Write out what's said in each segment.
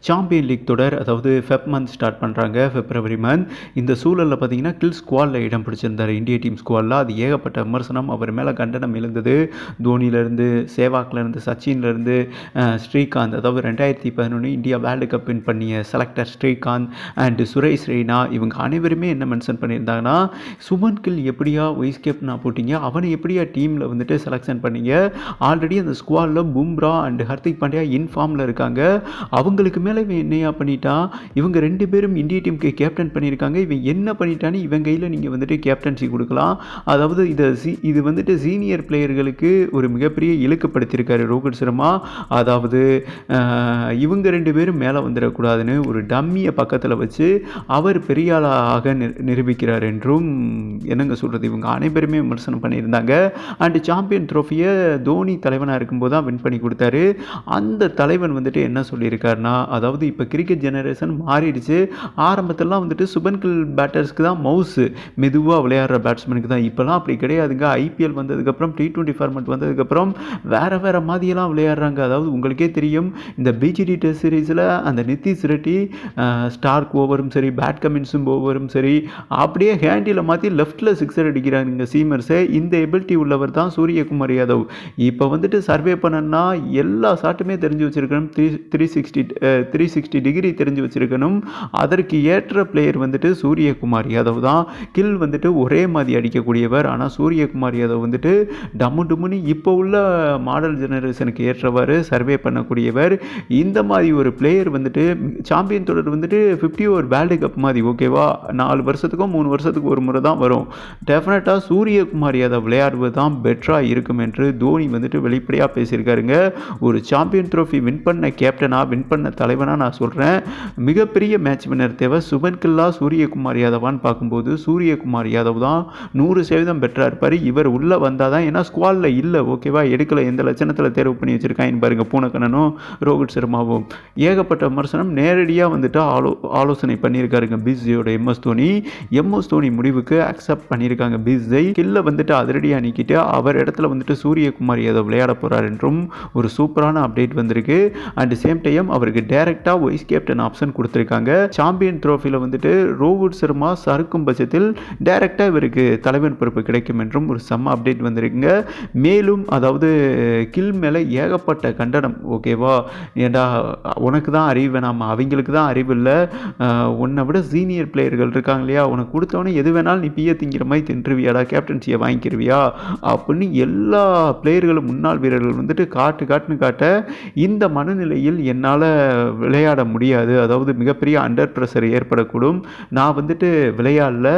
Champion league தொடர் அதாவது Feb month start பண்ணுறாங்க, பிப்ரவரி மந்த். இந்த சூழலில் பார்த்தீங்கன்னா கில் ஸ்குவாடில் இடம் பிடிச்சிருந்தார் இந்திய டீம் ஸ்குவாடில். அது ஏகப்பட்ட விமர்சனம், அவர் மேலே கண்டனம் எழுந்தது. தோனியிலேருந்து, சேவாக்லேருந்து, சச்சின்லேருந்து, ஸ்ரீகாந்த், அதாவது 2011 இந்தியா வேர்ல்டு கப் வின் பண்ணிய செலக்டர் ஸ்ரீகாந்த் அண்ட் சுரேஷ் ரெய்னா, இவங்க அனைவருமே என்ன மென்ஷன் பண்ணியிருந்தாங்கன்னா, சுமன் கில் எப்படியா வைஸ் கேப்டனாக போட்டிங்க, அவனை எப்படியா டீமில் வந்துட்டு செலெக்ஷன் பண்ணீங்க, ஆல்ரெடி அந்த ஸ்குவாடில் பும்ரா அண்ட் ஹர்திக் பாண்டியா இன்ஃபார்மில் இருக்காங்க, அவங்களுக்கு மேலே இவன் என்னையா பண்ணிட்டான், இவங்க 2 பேரும் இந்திய டீமுக்கு கேப்டன் பண்ணியிருக்காங்க, இவன் என்ன பண்ணிட்டான்னு இவன் கையில் நீங்கள் வந்துட்டு கேப்டன்சி கொடுக்கலாம். அதாவது இது வந்துட்டு சீனியர் பிளேயர்களுக்கு ஒரு மிகப்பெரிய இழுக்கப்படுத்தியிருக்காரு ரோஹித் சர்மா. அதாவது இவங்க 2 பேரும் மேலே வந்துடக்கூடாதுன்னு ஒரு டம்மியை பக்கத்தில் வச்சு அவர் பெரியாளாக நிரூபிக்கிறார் என்றும் என்னங்க சொல்கிறது, இவங்க அனைவருமே விமர்சனம் பண்ணியிருந்தாங்க. அண்டு சாம்பியன் ட்ரோஃபியை தோனி தலைவனாக இருக்கும்போது தான் வின் பண்ணி கொடுத்தாரு. அந்த தலைவன் வந்துட்டு என்ன சொல்லியிருக்காருன்னா, அதாவது இப்போ கிரிக்கெட் ஜெனரேஷன் மாறிடுச்சு. ஆரம்பத்திலலாம் வந்துட்டு சுபன் கில் பேட்டர்ஸ்க்கு தான் மவுஸு, மெதுவாக விளையாடுற பேட்ஸ்மேனுக்கு தான். இப்போலாம் அப்படி கிடையாதுங்க. ஐபிஎல் வந்ததுக்கப்புறம், T20 ஃபார்மெட் வந்ததுக்கப்புறம் வேறு மாதிரியெல்லாம் விளையாடுறாங்க. அதாவது உங்களுக்கே தெரியும், இந்த பிஜிடி டெஸ்ட் சீரீஸில் அந்த நிதிஷ் ரெட்டி ஸ்டார்க் ஓவரும் சரி, பேட் கமின்ஸும் ஓவரும் சரி, அப்படியே ஹேண்டில் மாற்றி லெஃப்ட்டில் சிக்ஸர் அடிக்கிறாங்க சீமர்ஸை. இந்த எபிலிட்டி உள்ளவர் தான் சூரியகுமார் யாதவ். இப்போ வந்துட்டு சர்வே பண்ணனா எல்லா ஷாட்டுமே தெரிஞ்சு வச்சுருக்கணும், 360 டிகிரி தெரிஞ்சு வச்சுருக்கணும். அதற்கு ஏற்ற பிளேயர் வந்துட்டு சூரியகுமார் யாதவ் தான். கில் வந்துட்டு ஒரே மாதிரி அடிக்கக்கூடியவர், ஆனால் சூரியகுமார் யாதவ் வந்துட்டு டம்மு டும்முன்னு இப்போ உள்ள மாடல் ஜெனரேஷனுக்கு ஏற்றவாறு சர்வே பண்ணக்கூடியவர். இந்த மாதிரி ஒரு பிளேயர் வந்துட்டு சாம்பியன் தொடர் வந்துட்டு 50 ஓவர் வேர்ல்டு கப் மாதிரி, ஓகேவா, 4 வருஷத்துக்கோ 3 வருஷத்துக்கு ஒரு முறை தான் வரும். டெஃபினட்டாக சூரியகுமார் யாதவ் விளையாடுவது தான் பெட்டராக இருக்கும் என்று தோனி வந்துட்டு வெளிப்படையாக பேசியிருக்காருங்க. ஒரு சாம்பியன் ட்ரோஃபி வின் பண்ண கேப்டனாக, வின் பண்ண தலைவனாக நான் சொல்கிறேன், மிகப்பெரிய மேட்ச் வின்னர் தேவை. சுபன் கில்லா சூரியகுமார் யாதவான்னு பார்க்கும்போது சூரியகுமார் யாதவ் தான் 100% பெட்டராக இருப்பார். இவர் உள்ளே வந்தால் தான், ஏன்னா ஸ்குவாடில் இல்லை, ஓகேவா, எடுக்கலை, எந்த லட்சணத்தில் தேர்வு பண்ணி வச்சுருக்காங்க பாருங்கள் பூனக்கண்ணனும் ரோஹித் சர்மாவும். ஏகப்பட்ட விமர்சனம் நேரடியாக வந்துட்டு ஆலோசனை பண்ணியிருக்காருங்க பிஸ்ஜியோட எம்எஸ் தோனி முடிவுக்கு அக்செப்ட் பண்ணியிருக்காங்க. பிஸ்ஜை கில்ல வந்துட்டு அதிரடியாக நீக்கிட்டு அவர் இடத்துல வந்துட்டு சூரியகுமார் யாதவ் விளையாட போகிறார் என்றும் ஒரு சூப்பரான அப்டேட் வந்திருக்கு. அண்ட் சேம் டைம் அவருக்கு டைரக்டாக வைஸ் கேப்டன் ஆப்ஷன் கொடுத்துருக்காங்க. சாம்பியன் ட்ரோஃபியில் வந்துட்டு ரோஹித் சர்மா சறுக்கும் பட்சத்தில் டைரக்டாக இவருக்கு தலைவன் பொறுப்பு கிடைக்கும் என்றும் ஒரு செம்ம அப்டேட் வந்திருக்குங்க. மேலும் அதாவது கில் மேலே ஏகப்பட்ட கண்டனம், ஓகேவா, ஏண்டா உனக்கு தான் அறிவு வேணாமா, அவங்களுக்கு தான் அறிவு இல்லை, உன்னை விட சீனியர் பிளேயர்கள் இருக்காங்க இல்லையா, உனக்கு கொடுத்தவொடனே எது வேணாலும் நீ பிய திங்கிற மாதிரி தின்றுவியாடா, கேப்டன்சியை வாங்கிக்கிருவியா அப்படின்னு எல்லா பிளேயர்களும், முன்னாள் வீரர்கள் வந்துட்டு காட்டுன்னு காட்ட இந்த மனநிலையில் என்னால் விளையாட முடியாது, அதாவது மிகப்பெரிய அண்டர் ப்ரெஷர் ஏற்படக்கூடும், நான் வந்துட்டு விளையாடல,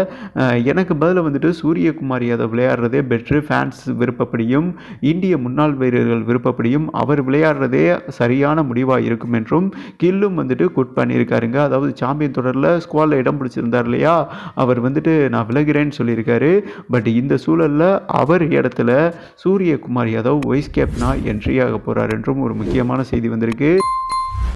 எனக்கு பதில் வந்துட்டு சூரியகுமார் யாதவ் விளையாடுறதே பெட்ரு, ஃபேன்ஸ் விருப்பப்படியும் இந்திய முன்னாள் வீரர்கள் விருப்பப்படியும் அவர் விளையாடுறதே சரியான முடிவாக இருக்கும் என்றும் கில்லும் வந்துட்டு குட் பண்ணியிருக்காருங்க. அதாவது சாம்பியன் தொடரில் ஸ்குவாடில் இடம் பிடிச்சிருந்தார் இல்லையா, அவர் வந்துட்டு நான் விலகிறேன்னு சொல்லியிருக்காரு. பட் இந்த சூழலில் அவர் இடத்துல சூரியகுமார் யாதவ் வைஸ் கேப்டனாக என்ட்ரி ஆக போகிறார் என்றும் ஒரு முக்கியமான செய்தி வந்திருக்கு.